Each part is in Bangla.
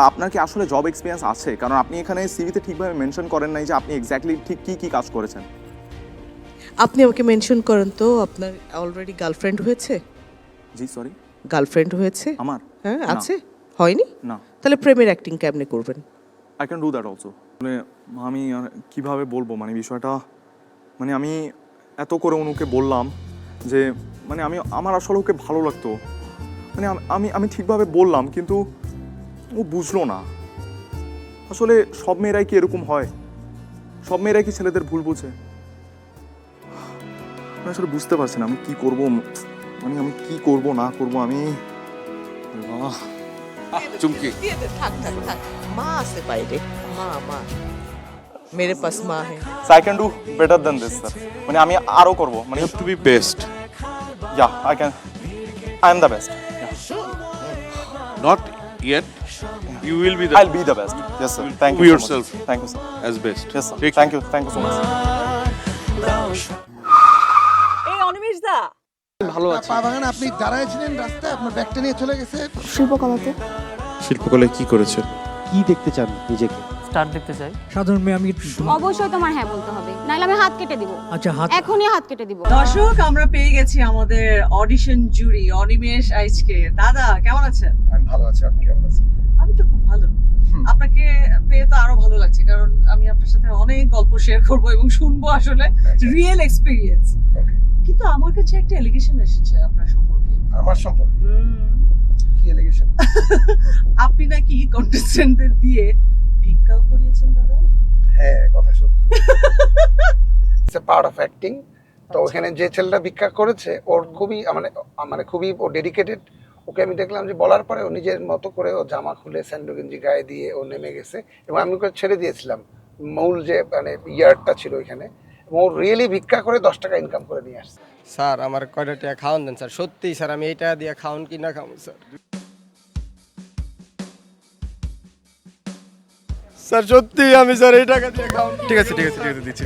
আপনার কি আসলে জব এক্সপিরিয়েন্স আছে? কারণ আপনি এখানে সিভিতে ঠিকভাবে মেনশন করেন নাই যে আপনি এক্স্যাক্টলি ঠিক কি কাজ করেছেন। আপনি আমাকে মেনশন করেন তো আপনার অলরেডি গার্লফ্রেন্ড হয়েছে? জি সরি, গার্লফ্রেন্ড হয়েছে? আমার হ্যাঁ না। আছে। হয়নি? না, তাহলে প্রেমের অ্যাক্টিং কেমনে করবেন? I can do that also. মানে আমি আর কীভাবে বলবো, মানে বিষয়টা, মানে আমি এত করে অনুকে বললাম যে মানে আমার আসলে ওকে ভালো লাগতো, মানে আমি ঠিকভাবে বললাম কিন্তু ও বুঝলো না। আসলে সব মেয়েরাই কি এরকম হয়? সব মেয়েরাই কি ছেলেদের ভুল বুঝে? আমি আসলে বুঝতে পারছি না আমি কি করব, মানে আমি কি করব না করব আমি। আল্লাহ। চুমকি থাক থাক থাক, মা আছে বাইরে। মা মেরে পাস মা হে। I can do better than this sir. মানে আমি আরো করব, মানে you have to be best, yeah I am the best. not yet, you will be the I'll be the best. Yes sir, thank Prove you so yourself. much. Thank you sir. as best. Yes sir, Take thank you so much. এই অনিমেষ দা, ভালো আছে। পা বাগানে আপনি দাঁড়াইছিলেন রাস্তায়, আপনার ব্যাগটা নিয়ে চলে গেছে। শিল্পকলায় কি করেছে? কি দেখতে চান নিজেকে? স্টার দেখতে চাই। সাধারণ মেয়ে আমি অবশ্যই তোমার হ্যাঁ বলতে হবে, নাহলে আমি হাত কেটে দিব। আচ্ছা হাত এখনই হাত কেটে দিব। দর্শক আমরা পেয়ে গেছি আমাদের অডিশন জুরি অনিমেষ আইচকে। দাদা কেমন আছেন? আমি ভালো আছি, আপনি কেমন আছেন? আমি তো খুব ভালো। আপনাকে পেয়ে তো আরো ভালো লাগছে, কারণ আমি আপনার সাথে অনেক গল্প শেয়ার করব এবং শুনবো আসলে রিয়েল এক্সপেরিয়েন্স। কিন্তু আমার কাছে একটা এলিগেশন এসেছে আপনার সম্পর্কে। আমার সম্পর্কে কি এলিগেশন? আপনি নাকি কন্টেস্টেন্টদের দিয়ে ভিক্ষাও করিয়েছেন দাদা। হ্যাঁ, কথা সত্যি। It's a part of acting. তো ওখানে যে ছেলেটা ভিক্ষা করেছে ওর খুবই মানে খুবই ও ডেডিকেটেড। ওকে আমি দেখলাম যে বলার পরে ও নিজের মতো করে ও জামা খুলে স্যান্ডো গেঞ্জি গায়ে দিয়ে ও নেমে গেছে এবং আমি ওকে ছেড়ে দিয়েছিলাম। মূল যে মানে ইয়ারটা ছিল ওইখানে, এবং ও রিয়েলি ভিক্ষা করে 10 টাকা ইনকাম করে নিয়ে আসছে। স্যার আমার কয়টা টাকা খাওয়ান দেন স্যার, সত্যি স্যার আমি এই টাকা দিয়ে খাওয়ান কি না খাওয়ান স্যার? স্যার সত্যি আমি স্যার এই টাকা দিয়ে খাওয়ান। ঠিক আছে দিচ্ছি।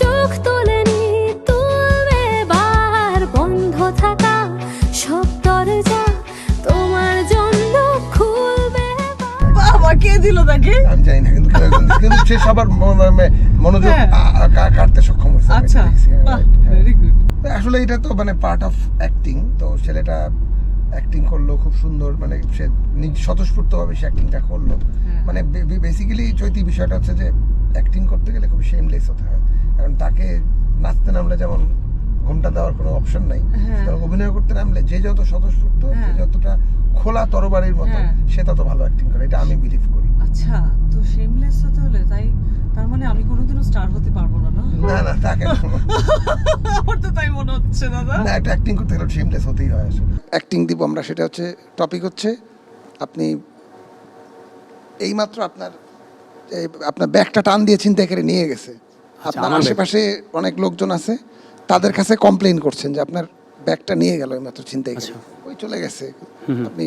চোখ তুলেনি তুমি বার, বন্ধ থাকা সব দরজা তোমার জন্য খুলবে। বাবা কে দিল তাকে? আমি জানি না, কিন্তু সে সবার মনোযোগ কাটতে সক্ষম হয়েছে। আচ্ছা, ভেরি গুড। আসলে এটা তো মানে পার্ট অফ অ্যাক্টিং। তো ছেলেটা অ্যাক্টিং করলো খুব সুন্দর, মানে সে স্বতঃস্ফূর্তভাবে সে অ্যাক্টিংটা করলো। মানে বেসিক্যালি চৈতি বিষয়টা হচ্ছে যে অ্যাক্টিং করতে গেলে খুব শেমলেস হতে হয়, কারণ তাকে নাচতে নামলে যেমন ঘোমটা দেওয়ার কোনো অপশন নাই, অভিনয় করতে নামলে যে যত স্বতঃস্ফূর্ত, যে যতটা খোলা তরবারির মতো, সে তত ভালো অ্যাক্টিং করে, এটা আমি বিলিভ করি। আচ্ছা, তো শেমলেস হতে হলে তার মানে আমি কোনোদিনও স্টার হতে পারবো না? না তাকে আমার তো তাই মনে হচ্ছে দাদা। না, একটা অ্যাক্টিং করতে গেলে শেমলেস হতেই হয়। আসলে অ্যাক্টিং দিব আমরা, সেটা হচ্ছে টপিক হচ্ছে আপনি এইমাত্র আপনার ব্যাগটা টান দিয়ে ছিনতাই করে নিয়ে গেছে। আপনার আশেপাশে অনেক লোকজন আছে, তাদের কাছে কমপ্লেইন করছেন যে আপনার ব্যাগটা নিয়ে গেল এইমাত্র ছিনতাই করে, ওই চলে গেছে। আপনি